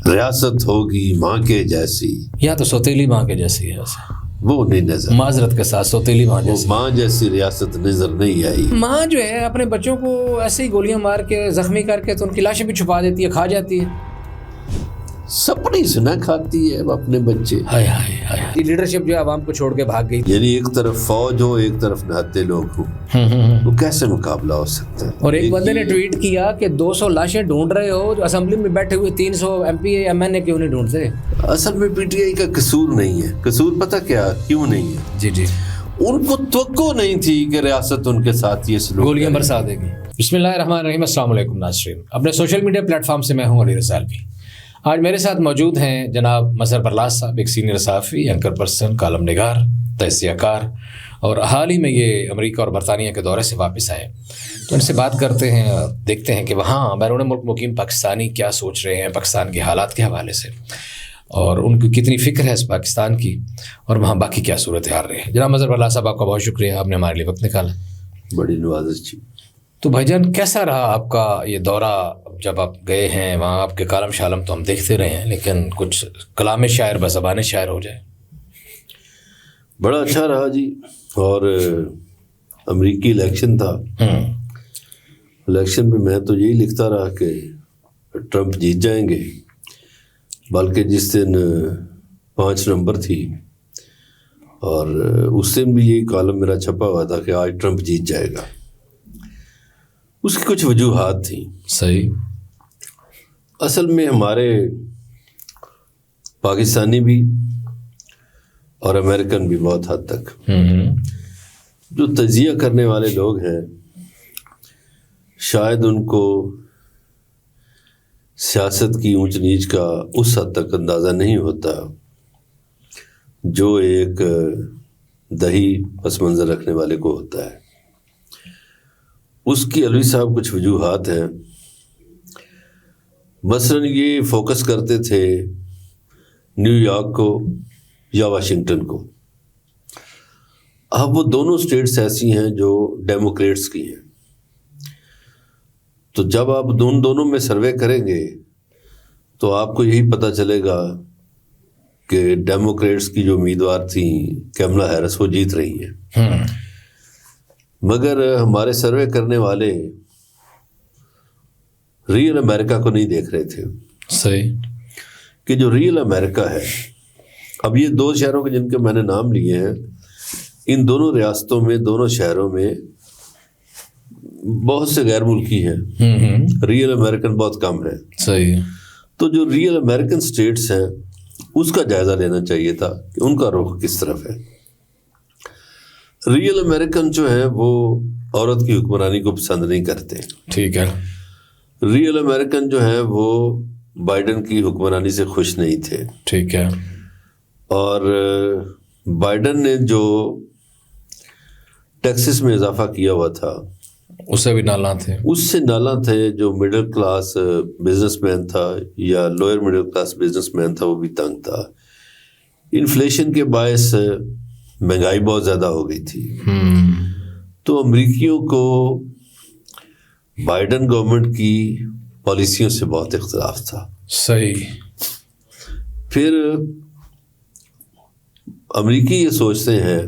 ریاست ہوگی ماں کے جیسی، یا تو سوتیلی ماں کے جیسی ہے ویسے، وہ نہیں نظر، معذرت کے ساتھ سوتیلی ماں وہ جیسی. ماں جیسی ریاست نظر نہیں آئی. ماں جو ہے اپنے بچوں کو ایسے ہی گولیاں مار کے زخمی کر کے تو ان کی لاشیں بھی چھپا دیتی ہے، کھا جاتی ہے. سپنی سے نہ کھاتی ہے اب اپنے بچے. ہائے ہائے ہائے. لیڈرشپ جو ہے عوام کو چھوڑ کے بھاگ گئی. یعنی ایک طرف فوج ہو ایک طرف نہتے لوگ ہوں، وہ کیسے مقابلہ ہو سکتا ہے؟ اور ایک بندے نے ٹویٹ کیا کہ 200 لاشیں ڈھونڈ رہے ہو جو اسمبلی میں بیٹھے ہوئے 300 MP ایم این اے کیوں نہیں ڈھونڈتے؟ اصل میں پی ٹی آئی کا قصور نہیں ہے. قصور پتہ کیا کیوں نہیں ہے؟ جی ان کو توقع نہیں تھی کہ ریاست ان کے ساتھ یہ سلوک گولیاں برسا دے گی. بسم اللہ الرحمن الرحیم. السلام علیکم ناظرین. اپنے سوشل میڈیا پلیٹ فارم سے میں ہوں علی رضا الوی. آج میرے ساتھ موجود ہیں جناب مظہر برلاس صاحب، ایک سینئر صحافی، اینکر پرسن، کالم نگار، تجزیہ کار، اور حال ہی میں یہ امریکہ اور برطانیہ کے دورے سے واپس آئے. تو ان سے بات کرتے ہیں، دیکھتے ہیں کہ وہاں بیرون ملک مقیم پاکستانی کیا سوچ رہے ہیں پاکستان کے حالات کے حوالے سے، اور ان کی کتنی فکر ہے اس پاکستان کی، اور وہاں باقی کیا صورتحال رہی ہے. جناب مظہر برلاس صاحب، آپ کا بہت شکریہ، آپ نے ہمارے لیے وقت نکالا. بڑی نوازش تھی. تو بھائی جان، کیسا رہا آپ کا یہ دورہ؟ جب آپ گئے ہیں وہاں، آپ کے کالم شالم تو ہم دیکھتے رہے ہیں، لیکن کچھ کلام شاعر بزبان شاعر ہو جائے. بڑا اچھا رہا جی. اور امریکی الیکشن تھا. الیکشن میں میں تو یہی لکھتا رہا کہ ٹرمپ جیت جائیں گے، بلکہ جس دن 5 نومبر تھی اور اس دن بھی یہی کالم میرا چھپا ہوا تھا کہ آج ٹرمپ جیت جائے گا. اس کی کچھ وجوہات تھیں. صحیح. اصل میں ہمارے پاکستانی بھی اور امریکن بھی بہت حد تک جو تجزیہ کرنے والے لوگ ہیں، شاید ان کو سیاست کی اونچ نیچ کا اس حد تک اندازہ نہیں ہوتا جو ایک دہی پس منظر رکھنے والے کو ہوتا ہے. اس کی علوی صاحب کچھ وجوہات ہیں. مثلاً یہ فوکس کرتے تھے نیو یارک کو یا واشنگٹن کو. اب وہ دونوں اسٹیٹس ایسی ہیں جو ڈیموکریٹس کی ہیں، تو جب آپ دونوں میں سروے کریں گے تو آپ کو یہی پتہ چلے گا کہ ڈیموکریٹس کی جو امیدوار تھیں کیملا ہیرس، وہ جیت رہی ہیں. مگر ہمارے سروے کرنے والے ریئل امریکہ کو نہیں دیکھ رہے تھے. صحیح. کہ جو ریئل امریکہ ہے، اب یہ 2 شہروں کے جن کے میں نے نام لیے ہیں، ان دونوں ریاستوں میں، دونوں شہروں میں بہت سے غیر ملکی ہیں. ریئل امریکن بہت کم ہیں. صحیح. تو جو ریئل امریکن سٹیٹس ہیں اس کا جائزہ لینا چاہیے تھا کہ ان کا رخ کس طرف ہے. ریئل امریکن جو ہیں وہ عورت کی حکمرانی کو پسند نہیں کرتے. ٹھیک ہے. ریئل امریکن جو ہیں وہ بائیڈن کی حکمرانی سے خوش نہیں تھے. ٹھیک ہے. اور بائیڈن نے جو ٹیکسس میں اضافہ کیا ہوا تھا اس سے بھی نالاں تھے. اس سے نالاں تھے. جو مڈل کلاس بزنس مین تھا یا lower middle class business man تھا وہ بھی تنگ تھا. انفلیشن کے باعث مہنگائی بہت زیادہ ہو گئی تھی. تو امریکیوں کو بائیڈن گورنمنٹ کی پالیسیوں سے بہت اختلاف تھا. صحیح. پھر امریکی یہ سوچتے ہیں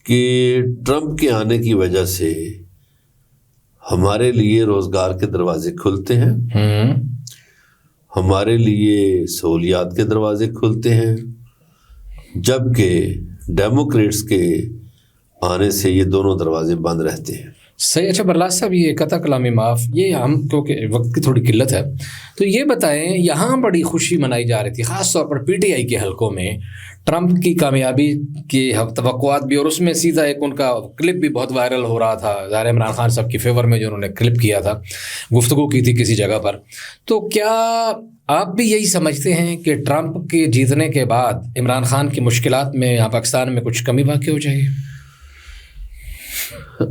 کہ ٹرمپ کے آنے کی وجہ سے ہمارے لیے روزگار کے دروازے کھلتے ہیں، ہمارے لیے سہولیات کے دروازے کھلتے ہیں، جبکہ ڈیموکریٹس کے آنے سے یہ دونوں دروازے بند رہتے ہیں. صحیح. اچھا برلاس صاحب، یہ قطع کلامی معاف، یہ ہم کیونکہ وقت کی تھوڑی قلت ہے تو یہ بتائیں، یہاں بڑی خوشی منائی جا رہی تھی خاص طور پر پی ٹی آئی کے حلقوں میں ٹرمپ کی کامیابی کی توقعات بھی، اور اس میں سیدھا ایک ان کا کلپ بھی بہت وائرل ہو رہا تھا ظاہر عمران خان صاحب کی فیور میں، جو انہوں نے کلپ کیا تھا، گفتگو کی تھی کسی جگہ پر. تو کیا آپ بھی یہی سمجھتے ہیں کہ ٹرمپ کے جیتنے کے بعد عمران خان کی مشکلات میں یہاں پاکستان میں کچھ کمی واقع ہو جائے گی؟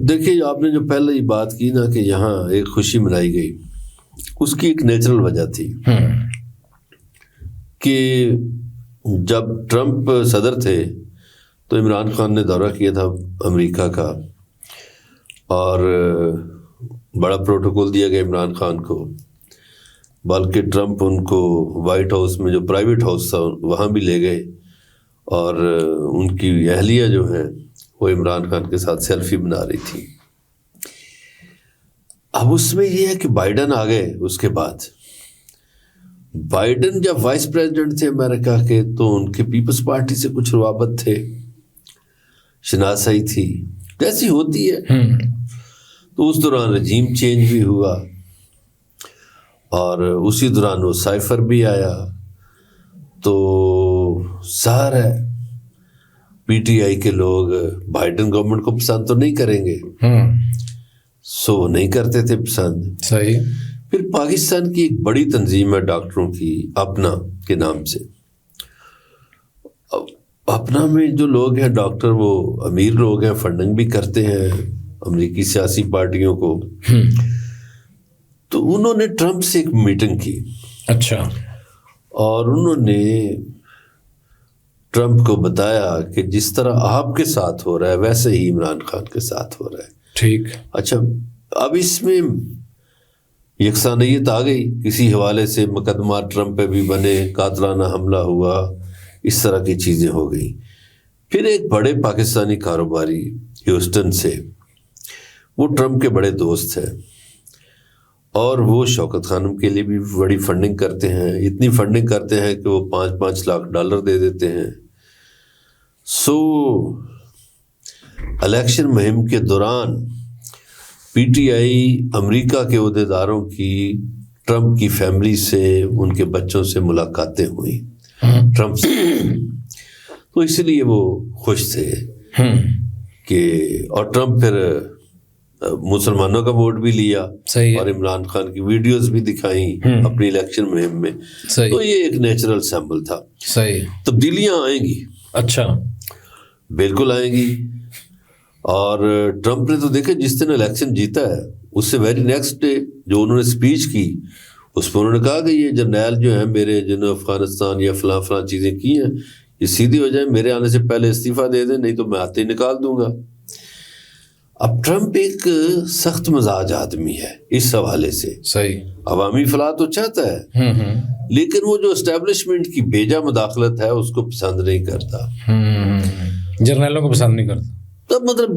دیکھیے، آپ نے جو پہلے ہی بات کی نا کہ یہاں ایک خوشی منائی گئی، اس کی ایک نیچرل وجہ تھی کہ جب ٹرمپ صدر تھے تو عمران خان نے دورہ کیا تھا امریکہ کا، اور بڑا پروٹوکول دیا گیا عمران خان کو، بلکہ ٹرمپ ان کو وائٹ ہاؤس میں جو پرائیویٹ ہاؤس تھا وہاں بھی لے گئے، اور ان کی اہلیہ جو ہیں وہ عمران خان کے ساتھ سیلفی بنا رہی تھی۔ اب اس میں یہ ہے کہ بائیڈن آ گئے، اس کے بعد بائیڈن جب وائس پریزیڈنٹ تھے امریکہ کے تو ان کے پیپلز پارٹی سے کچھ روابط تھے، شناسائی تھی جیسی ہوتی ہے، تو اس دوران رجیم چینج بھی ہوا، اور اسی دوران وہ سائفر بھی آیا، تو ظاہر ہے پی ٹی آئی کے لوگ بائیڈن گورنمنٹ کو پسند تو نہیں کریں گے، سو نہیں کرتے تھے پسند۔ صحیح۔ پھر پاکستان کی ایک بڑی تنظیم ہے ڈاکٹروں کی، اپنا کے نام سے، اپنا میں جو لوگ ہیں ڈاکٹر وہ امیر لوگ ہیں، فنڈنگ بھی کرتے ہیں امریکی سیاسی پارٹیوں کو، تو انہوں نے ٹرمپ سے ایک میٹنگ کی۔ اچھا۔ اور انہوں نے ٹرمپ کو بتایا کہ جس طرح آپ کے ساتھ ہو رہا ہے ویسے ہی عمران خان کے ساتھ ہو رہا ہے۔ ٹھیک۔ اچھا، اب اس میں یکسانیت آ گئی، کسی حوالے سے مقدمات ٹرمپ پہ بھی بنے، قاتلانہ حملہ ہوا، اس طرح کی چیزیں ہو گئی۔ پھر ایک بڑے پاکستانی کاروباری ہیوسٹن سے، وہ ٹرمپ کے بڑے دوست ہیں، اور وہ شوکت خانم کے لیے بھی بڑی فنڈنگ کرتے ہیں، اتنی فنڈنگ کرتے ہیں کہ وہ $5 لاکھ دے دیتے ہیں۔ سو الیکشن مہم کے دوران پی ٹی آئی امریکہ کے عہدیداروں کی ٹرمپ کی فیملی سے، ان کے بچوں سے ملاقاتیں ہوئیں ٹرمپ سے، تو اس لیے وہ خوش تھے کہ، اور ٹرمپ پھر مسلمانوں کا ووٹ بھی لیا، اور عمران خان کی ویڈیوز بھی دکھائیں اپنی الیکشن مہم میں، تو یہ ایک نیچرل سیمبل تھا۔ صحیح۔ تبدیلیاں آئیں گی، اچھا، بالکل آئیں گی، اور ٹرمپ نے تو دیکھا جس دن الیکشن جیتا ہے اس سے ویری نیکسٹ ڈے جو انہوں نے اسپیچ کی، اس میں انہوں نے کہا کہ یہ جرنیل جو ہیں میرے، جنہوں نے افغانستان یا فلاں فلاں چیزیں کی ہیں، یہ سیدھی ہو جائیں، میرے آنے سے پہلے استعفیٰ دے دیں، نہیں تو میں آتے ہی نکال دوں گا۔ اب ٹرمپ ایک سخت مزاج آدمی ہے اس حوالے سے، صحیح، عوامی فلاح تو چاہتا ہے، لیکن وہ جو اسٹیبلشمنٹ کی بیجا مداخلت ہے اس کو پسند نہیں کرتا، جرنیلوں کو پسند نہیں کرتا۔ تب مطلب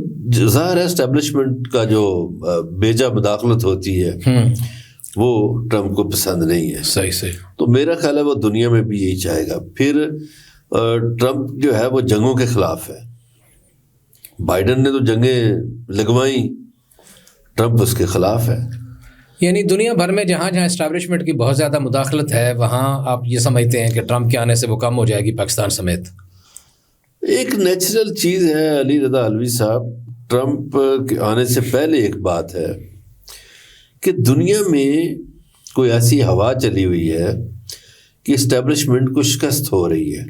ظاہر ہے اسٹیبلشمنٹ کا جو بیجا مداخلت ہوتی ہے وہ ٹرمپ کو پسند نہیں ہے۔ صحیح صحیح۔ تو میرا خیال ہے وہ دنیا میں بھی یہی چاہے گا۔ پھر ٹرمپ جو ہے وہ جنگوں کے خلاف ہے، بائیڈن نے تو جنگیں لگوائیں، ٹرمپ اس کے خلاف ہے۔ یعنی دنیا بھر میں جہاں جہاں اسٹیبلشمنٹ کی بہت زیادہ مداخلت ہے وہاں آپ یہ سمجھتے ہیں کہ ٹرمپ کے آنے سے وہ کم ہو جائے گی پاکستان سمیت؟ ایک نیچرل چیز ہے علی رضا علوی صاحب، ٹرمپ کے آنے سے پہلے ایک بات ہے کہ دنیا میں کوئی ایسی ہوا چلی ہوئی ہے کہ اسٹیبلشمنٹ کو شکست ہو رہی ہے۔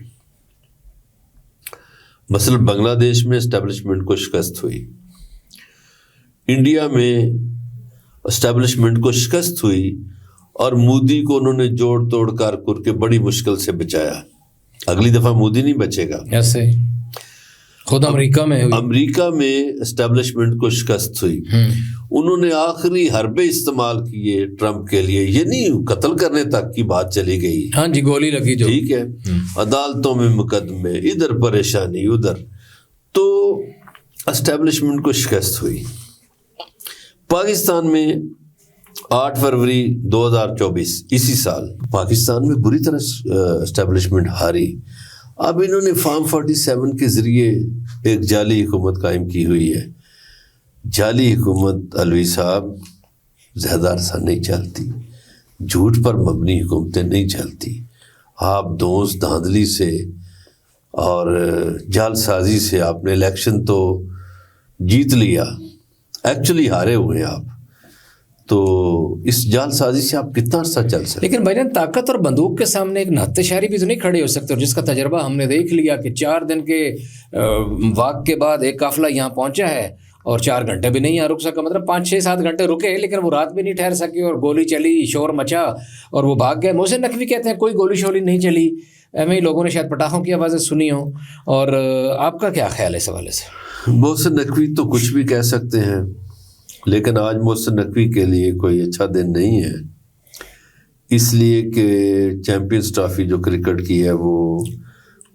مثلا بنگلہ دیش میں اسٹیبلشمنٹ کو شکست ہوئی، انڈیا میں اسٹیبلشمنٹ کو شکست ہوئی، اور مودی کو انہوں نے جوڑ توڑ کر کے بڑی مشکل سے بچایا۔ اگلی دفعہ مودی نہیں بچے گا۔ ایسے خود امریکہ میں ہوئی، امریکہ میں اسٹیبلشمنٹ کو شکست ہوئی، انہوں نے آخری حربے استعمال کیے ٹرمپ کے لیے، یہ نہیں قتل کرنے تک کی بات چلی گئی، ہاں جی گولی لگی جو، ٹھیک ہے، عدالتوں میں مقدمے، ادھر پریشانی ادھر، تو اسٹیبلشمنٹ کو شکست ہوئی۔ پاکستان میں 8 فروری 2024 اسی سال پاکستان میں بری طرح اسٹیبلشمنٹ ہاری۔ اب انہوں نے فارم 47 کے ذریعے ایک جعلی حکومت قائم کی ہوئی ہے۔ جعلی حکومت علوی صاحب زیادہ عرصہ نہیں چلتی، جھوٹ پر مبنی حکومتیں نہیں چلتی۔ آپ دوست دھاندلی سے اور جعل سازی سے آپ نے الیکشن تو جیت لیا، ایکچولی ہارے ہوئے ہیں آپ، تو اس جعل سازی سے آپ کتنا عرصہ چل سکتے؟ لیکن بھائی جان طاقت اور بندوق کے سامنے ایک نہتے شہری بھی تو نہیں کھڑے ہو سکتے، اور جس کا تجربہ ہم نے دیکھ لیا کہ 4 دن کے واک کے بعد ایک قافلہ یہاں پہنچا ہے اور 4 گھنٹے بھی نہیں یہاں رک سکا، مطلب 5 6 7 گھنٹے رکے لیکن وہ رات بھی نہیں ٹھہر سکی، اور گولی چلی، شور مچا اور وہ بھاگ گئے۔ محسن نقوی کہتے ہیں کوئی گولی شولی نہیں چلی، ایم لوگوں نے شاید پٹاخوں کی آوازیں سنی ہوں، اور آپ کا کیا خیال ہے اس حوالے سے؟ محسن نقوی تو کچھ بھی کہہ سکتے ہیں، لیکن آج محسن نقوی کے لیے کوئی اچھا دن نہیں ہے، اس لیے کہ چیمپئنز ٹرافی جو کرکٹ کی ہے وہ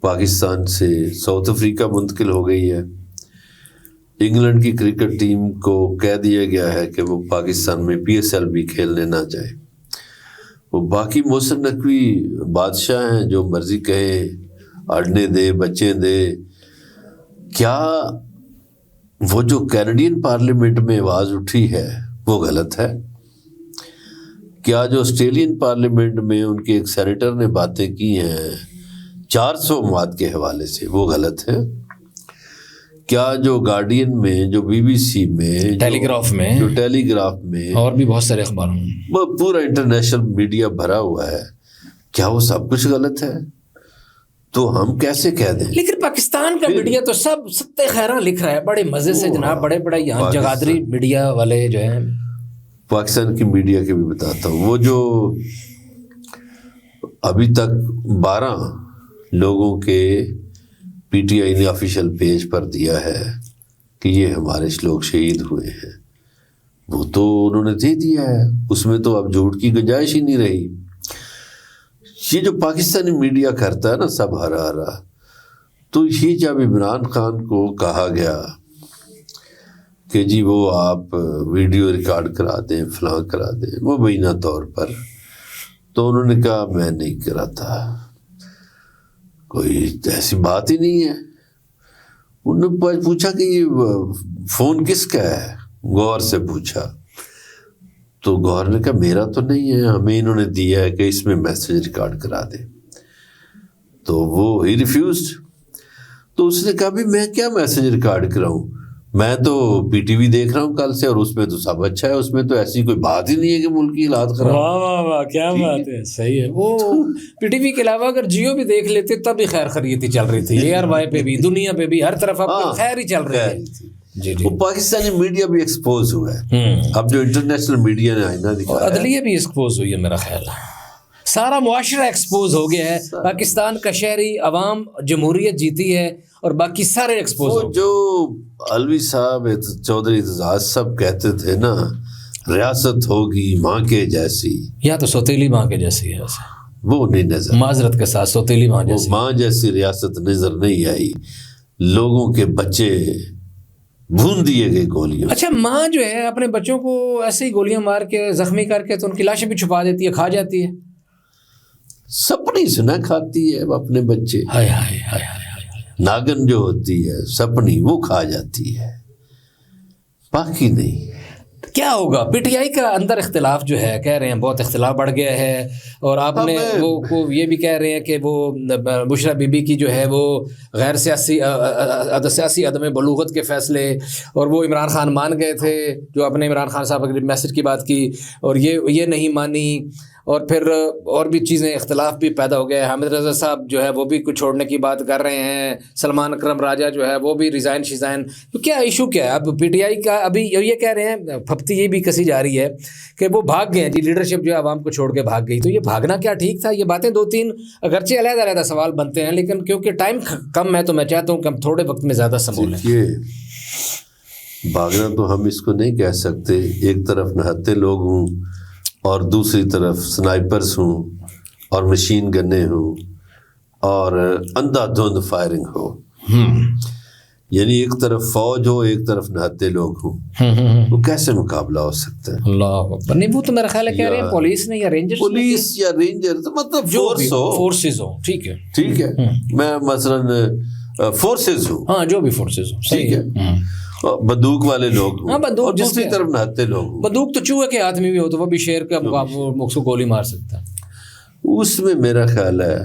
پاکستان سے ساؤتھ افریقہ منتقل ہو گئی ہے. انگلینڈ کی کرکٹ ٹیم کو کہہ دیا گیا ہے کہ وہ پاکستان میں PSL بھی کھیلنے نہ جائے. وہ باقی محسن نقوی بادشاہ ہیں, جو مرضی کہے, اڑنے دے, بچے دے. کیا وہ جو کینیڈین پارلیمنٹ میں آواز اٹھی ہے وہ غلط ہے؟ کیا جو آسٹریلین پارلیمنٹ میں ان کے ایک سینیٹر نے باتیں کی ہیں 400 مواد کے حوالے سے وہ غلط ہے؟ کیا جو گارڈین میں, جو BBC میں, ٹیلی گراف میں اور بھی بہت سارے اخباروں میں وہ پورا انٹرنیشنل میڈیا بھرا ہوا ہے, کیا وہ سب کچھ غلط ہے؟ تو ہم کیسے کہہ دیں؟ لیکن پاکستان کا میڈیا تو سب ستہ خیراں لکھ رہا ہے بڑے مزے سے جناب. بڑے بڑے یہاں جگادری میڈیا والے جو ہیں, پاکستان کی میڈیا کے بھی بتاتا ہوں, وہ جو ابھی تک 12 لوگوں کے PTI نے آفیشیل پیج پر دیا ہے کہ یہ ہمارے لوگ شہید ہوئے ہیں, وہ تو انہوں نے دے دیا ہے. اس میں تو اب جھوٹ کی گنجائش ہی نہیں رہی. یہ جو پاکستانی میڈیا کرتا ہے نا سب ہرا ہرا, تو یہ جب عمران خان کو کہا گیا کہ جی وہ آپ ویڈیو ریکارڈ کرا دیں, فلاں کرا دیں مبینہ طور پر, تو انہوں نے کہا میں نہیں کراتا, کوئی ایسی بات ہی نہیں ہے. انہوں نے پوچھا کہ یہ فون کس کا ہے, غور سے پوچھا, تو غور نے کہا میرا تو نہیں ہے, ہمیں انہوں نے دیا ہے کہ اس میں میسج ریکارڈ کرا دیں. تو وہ ہی ریفیوزڈ. تو اس نے کہا بھی میں کیا میسج ریکارڈ کراؤں, میں تو PTV دیکھ رہا ہوں کل سے, اور اس میں تو سب اچھا ہے, اس میں تو ایسی کوئی بات ہی نہیں ہے کہ ملکی حالات خراب. واہ واہ واہ کیا بات ہے, صحیح ہے. وہ PTV کے علاوہ اگر جیو بھی دیکھ لیتے تب بھی خیر خیریتی چل رہی تھی, ARY پہ بھی, دنیا پہ بھی, ہر طرف اب خیر ہی چل رہی ہے. جی جی. وہ پاکستانی میڈیا بھی ایکسپوز ہوا ہے, اب جو انٹرنیشنل میڈیا نے آئینہ دکھایا ہے, عدلیہ بھی ایکسپوز ہوئی ہے, میرا خیال ہے سارا معاشرہ ایکسپوز ہو گیا ہے. پاکستان کا شہری عوام جمہوریت جیتی ہے اور باقی سارے ایکسپوز ہو. جو علوی صاحب چودھری اعتزاز صاحب کہتے تھے نا, ریاست ہوگی ماں کے جیسی, یا تو سوتیلی ماں کے جیسی ہے, وہ نہیں نظر, معذرت کے ساتھ سوتیلی ماں جیسی, ماں جیسی ریاست نظر نہیں آئی. لوگوں کے بچے بھون دیے گئے گولیاں. اچھا, ماں جو ہے اپنے بچوں کو ایسے ہی گولیاں مار کے زخمی کر کے تو ان کی لاشیں بھی چھپا دیتی ہے, کھا جاتی ہے. سپنی سے نہ کھاتی ہے اپنے بچے, ہائے ہائے ہائے ہائے, ناگن جو ہوتی ہے سپنی وہ کھا جاتی ہے, باقی نہیں. کیا ہوگا؟ PTI کا اندر اختلاف جو ہے, کہہ رہے ہیں بہت اختلاف بڑھ گیا ہے, اور آپ نے وہ یہ بھی کہہ رہے ہیں کہ وہ بشرا بی بی کی جو ہے وہ غیر سیاسی عدم بلوغت کے فیصلے, اور وہ عمران خان مان گئے تھے, جو آپ نے عمران خان صاحب کے میسج کی بات کی, اور یہ نہیں مانی, اور پھر اور بھی چیزیں اختلاف بھی پیدا ہو گیا. حامد رضا صاحب جو ہے وہ بھی کچھ چھوڑنے کی بات کر رہے ہیں, سلمان اکرم راجہ جو ہے وہ بھی ریزائن شیزائن. تو کیا ایشو کیا ہے اب PTI کا؟ ابھی یہ کہہ رہے ہیں, پھپتی یہ بھی کسی جا رہی ہے کہ وہ بھاگ گئے ہیں جی, لیڈرشپ جو ہے عوام کو چھوڑ کے بھاگ گئی. تو یہ بھاگنا کیا ٹھیک تھا؟ یہ باتیں 2-3 اگرچہ علیحدہ علیحدہ سوال بنتے ہیں, لیکن کیونکہ ٹائم کم ہے تو میں چاہتا ہوں کہ ہم تھوڑے وقت میں زیادہ سمجھ لیں. بھاگنا تو ہم اس کو نہیں کہہ سکتے, ایک طرف نہتے لوگ ہوں اور دوسری طرف سنائپرز ہوں اور مشین گنیں ہوں اور اندھا دھند فائرنگ ہو, یعنی ایک طرف فوج ہو ایک طرف نہتے لوگ ہوں, وہ کیسے مقابلہ ہو سکتا ہے؟ اللہ اکبر. نہیں وہ تو میرا خیال ہے کہہ رہے ہیں پولیس نے یا رینجرز, پولیس یا رینجر, مطلب فورسز ہو. ٹھیک ہے ٹھیک ہے, میں مثلاً فورسز ہوں, ہاں جو بھی فورسز ہوں, ٹھیک ہے, بندوق والے لوگ ہوں, بندوق دوسری طرف نہتے لوگ ہوں. بندوق تو چوہے کے ہاتھ میں بھی ہو تو وہ بھی شیر کا مقابلہ کو گولی مار سکتا ہے. اس میں میرا خیال ہے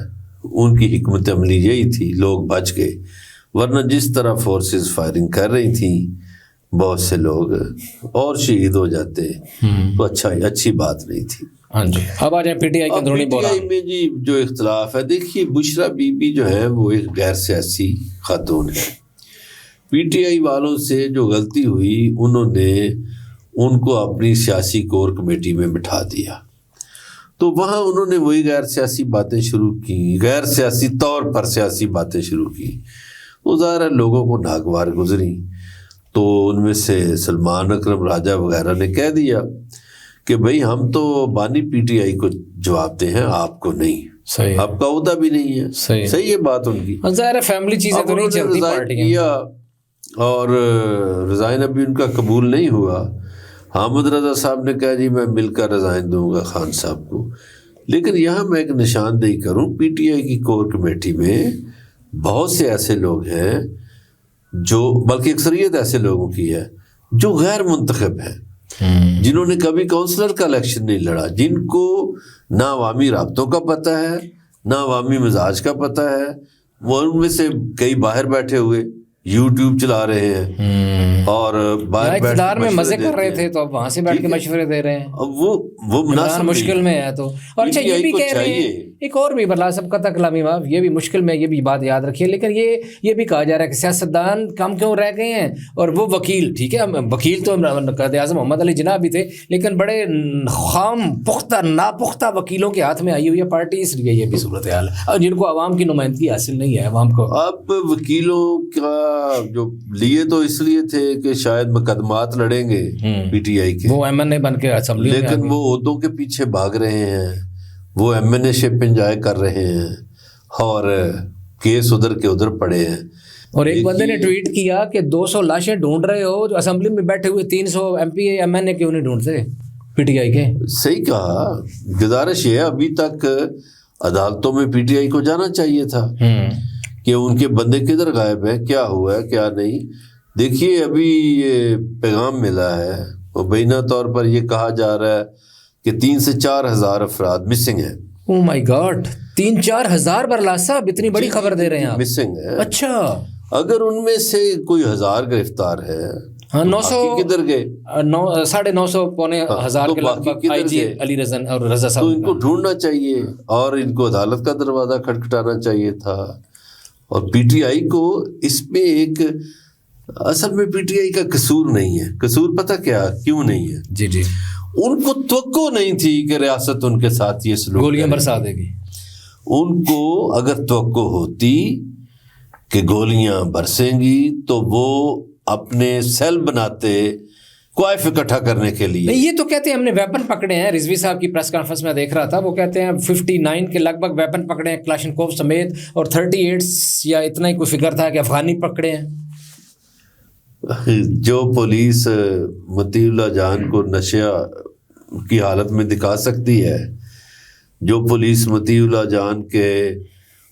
ان کی حکمت عملی یہی تھی, لوگ بچ گئے, ورنہ جس طرح فورسز فائرنگ کر رہی تھیں بہت سے لوگ اور شہید ہو جاتے, تو اچھی بات نہیں تھی. ہاں جی, اب آ جائیں PTI کے اندرونی بحران میں. جی جو اختلاف ہے, دیکھیے بشرا بی بی جو ہے وہ ایک غیر سیاسی خاتون ہے. PTI والوں سے جو غلطی ہوئی, انہوں نے ان کو اپنی سیاسی کور کمیٹی میں بٹھا دیا, تو وہاں انہوں نے وہی غیر سیاسی باتیں شروع کی, غیر سیاسی طور پر سیاسی باتیں شروع کی, وہ ظاہر ہے لوگوں کو ناگوار گزری. تو ان میں سے سلمان اکرم راجہ وغیرہ نے کہہ دیا کہ بھائی ہم تو بانی پی ٹی آئی کو جواب دیں ہیں، آپ کو نہیں، صحیح آپ کا عہدہ بھی نہیں ہے. صحیح ہے بات ان کی. ظاہر ہے فیملی چیزیں تو نہیں چلتی پارٹی کیا اور ریزائن ابھی ان کا قبول نہیں ہوا. حامد رضا صاحب نے کہا جی میں مل کر ریزائن دوں گا خان صاحب کو. لیکن یہاں میں ایک نشاندہی کروں، پی ٹی آئی کی کور کمیٹی میں بہت سے ایسے لوگ ہیں جو، بلکہ اکثریت ایسے لوگوں کی ہے جو غیر منتخب ہیں، جنہوں نے کبھی کونسلر کا الیکشن نہیں لڑا، جن کو نہ عوامی رابطوں کا پتہ ہے نہ عوامی مزاج کا پتہ ہے. وہ ان میں سے کئی باہر بیٹھے ہوئے یوٹیوب چلا رہے ہیں اور باہر اقتدار میں مزے کر رہے تھے، تو اب وہاں سے بیٹھ کے مشورے دے رہے ہیں. اب وہ مناسب مشکل میں ہے تو. اور اچھا یہ بھی کہہ رہے ہیں ایک اور بھی برلا سب قطع کلامی معاف، یہ بھی مشکل میں، یہ بھی بات یاد رکھیے. لیکن یہ بھی کہا جا رہا ہے کہ سیاستدان کم کیوں رہ گئے ہیں، اور وہ وکیل، ٹھیک ہے وکیل تو قائد اعظم محمد علی جناح بھی تھے، لیکن بڑے خام پختہ ناپختہ وکیلوں کے ہاتھ میں آئی ہوئی ہے پارٹی، اس لیے یہ بھی صورتحال ہے، اور جن کو عوام کی نمائندگی حاصل نہیں ہے عوام کو. اب وکیلوں کا جو لیے تو اس لیے تھے کہ شاید مقدمات لڑیں گے پی ٹی آئی کے، وہ ایم این اے بن کے اسمبلی، لیکن وہ عہدوں کے پیچھے بھاگ رہے ہیں، وہ ایم این اے شپ انجوائے کر رہے ہیں اور کیس ادھر کے ادھر پڑے ہیں. اور ایک بندے نے ٹویٹ کیا کہ 200 لاشیں ڈھونڈ رہے ہو جو اسمبلی میں بیٹھے ہوئے 300 M P A M N A کیوں نہیں ڈھونڈتے پی ٹی آئی کے. صحیح کہا. گزارش یہ ہے ابھی تک عدالتوں میں پی ٹی آئی کو جانا چاہیے تھا کہ ان کے بندے کدھر غائب ہیں، کیا ہوا ہے کیا نہیں. دیکھیے ابھی یہ پیغام ملا ہے، مبینہ طور پر یہ کہا جا رہا ہے کہ 3 سے 4 ہزار افراد مسنگ ہیں. او مائی گاڈ، 3-4 ہزار برلا صاحب، اتنی بڑی خبر دے رہے ہیں آپ. مسنگ ہے. اچھا، اگر ان میں سے کوئی 1000 گرفتار ہے، ہاں 900 کدھر گئے، 950 پونے ہزار کے لگ بھگ آئی جی علی رضا اور رضا صاحب. تو ان کو ڈھونڈنا چاہیے اور ان کو عدالت کا دروازہ کھٹکھٹانا چاہیے تھا. اور پی ٹی آئی کو اس میں ایک، اصل میں پی ٹی آئی کا قصور نہیں ہے. قصور پتہ کیا کیوں نہیں ہے؟ جی ان کو توقع نہیں تھی کہ ریاست ان کے ساتھ یہ سلوک گولیاں برسا دے گی. ان کو اگر توقع ہوتی کہ گولیاں برسیں گی تو وہ اپنے سیل بناتے کوائف اکٹھا کرنے کے لیے. یہ تو کہتے ہیں ہم نے ویپن پکڑے ہیں. رضوی صاحب کی پریس کانفرنس میں دیکھ رہا تھا، وہ کہتے ہیں 59 کے لگ بھگ ویپن پکڑے ہیں کلاشنکوف سمیت، اور 38 یا اتنا ہی کوئی فگر تھا کہ افغانی پکڑے ہیں. جو پولیس مطیع اللہ جان کو نشہ کی حالت میں دکھا سکتی ہے، جو پولیس مطیع اللہ جان کے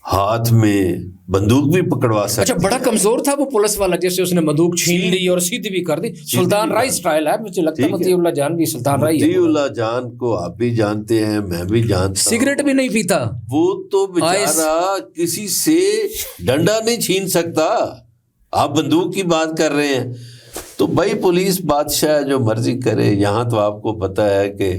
ہاتھ میں بندوق بھی پکڑوا سکتی. اچھا، بڑا کمزور تھا وہ پولیس والا، جیسے اس نے بندوق چھین لی اور سیدھی بھی کر دی. سلطان رائی سٹائل ہے، مجھے لگتا ہے مطیع اللہ جان بھی سلطان رائی ہے. مطیع اللہ جان کو آپ بھی جانتے ہیں، میں بھی جانتا ہوں، سگریٹ بھی نہیں پیتا وہ تو بیچارہ کسی سے ڈنڈا نہیں چھین سکتا. آپ بندوق کی بات کر رہے ہیں. تو بھائی پولیس بادشاہ جو مرضی کرے. یہاں تو آپ کو پتہ ہے کہ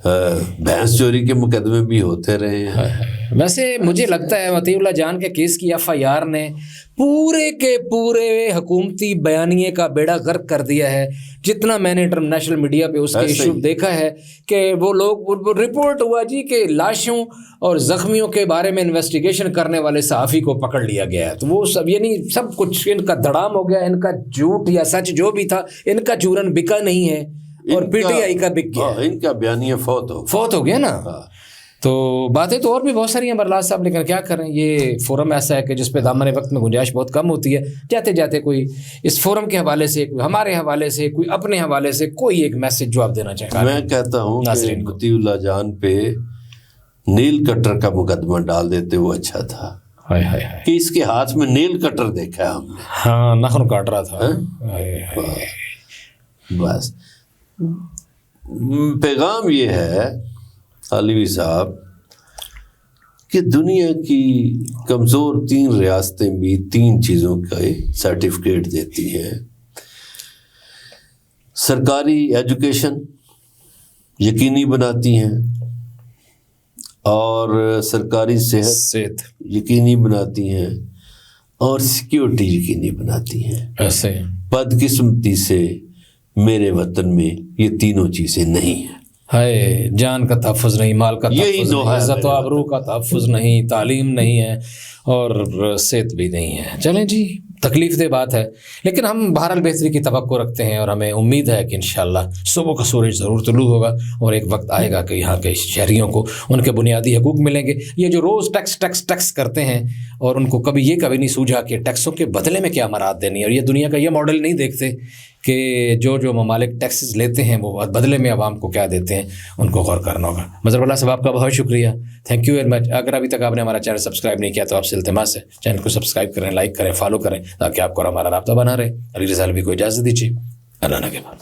بھینس چوری کے مقدمے بھی ہوتے رہے ہیں. ویسے مجھے لگتا ہے مطیع اللہ جان کے کیس کی ایف آئی آر نے پورے کے پورے حکومتی بیانیے کا بیڑا غرق کر دیا ہے. جتنا میں نے انٹرنیشنل میڈیا پہ اس کے ایشو دیکھا ہے کہ وہ لوگ رپورٹ ہوا جی کہ لاشوں اور زخمیوں کے بارے میں انویسٹیگیشن کرنے والے صحافی کو پکڑ لیا گیا ہے. تو وہ سب یعنی سب کچھ ان کا دڑام ہو گیا. ان کا جھوٹ یا سچ جو بھی تھا، ان کا چورن بکا نہیں ہے اور پی ٹی آئی کا بک گیا. ان کا بیانیہ فوت ہو گیا نا. تو باتیں تو اور بھی بہت ساری ہیں برلاس صاحب، لیکن کیا کریں، یہ فورم ایسا ہے کہ جس پہ دامن وقت میں گنجائش بہت کم ہوتی ہے. جاتے جاتے کوئی اس فورم کے حوالے سے، کوئی ہمارے حوالے سے، کوئی اپنے حوالے سے کوئی ایک میسج جو آپ دینا چاہیں. میں کہتا ہوں کہ مطیع اللہ جان پہ نیل کٹر کا مقدمہ ڈال دیتے وہ اچھا تھا. کہ اس کے ہاتھ میں نیل کٹر دیکھا ہے ہم نے. ہاں، نخن کاٹ رہا تھا. بس پیغام یہ ہے عالوی صاحب کہ دنیا کی کمزور 3 ریاستیں بھی 3 چیزوں کا سرٹیفکیٹ دیتی ہیں. سرکاری ایجوکیشن یقینی بناتی ہیں اور سرکاری صحت یقینی بناتی ہیں اور سیکیورٹی یقینی بناتی ہیں. ایسے بدقسمتی سے میرے وطن میں یہ تینوں چیزیں نہیں ہیں. ہے جان کا تحفظ نہیں، مال کا تحفظ نہیں، عزت و آبرو کا تحفظ نہیں، تعلیم نہیں ہے اور صحت بھی نہیں ہے. چلیں جی، تکلیف دہ بات ہے، لیکن ہم بہرحال بہتری کی توقع رکھتے ہیں اور ہمیں امید ہے کہ انشاءاللہ صبح کا سورج ضرور طلوع ہوگا اور ایک وقت آئے گا کہ یہاں کے شہریوں کو ان کے بنیادی حقوق ملیں گے۔ یہ جو روز ٹیکس کرتے ہیں اور ان کو کبھی نہیں سوجھا کہ ٹیکسوں کے بدلے میں کیا امارات دینی ہے، اور یہ دنیا کا یہ ماڈل نہیں دیکھتے کہ جو ممالک ٹیکسز لیتے ہیں وہ بدلے میں عوام کو کیا دیتے ہیں، ان کو غور کرنا ہوگا۔ مظہر پرلاز صاحب آپ کا بہت شکریہ، تھینک یو ویری مچ۔ اگر ابھی تک آپ نے ہمارا چینل سبسکرائب نہیں کیا تو آپ سے التماس ہے چینل کو سبسکرائب کریں، لائک کریں، فالو کریں، تاکہ آپ کو ہمارا رابطہ بنا رہے۔ علی رضا الوی کو اجازت دیجیے، اللہ نگہبان۔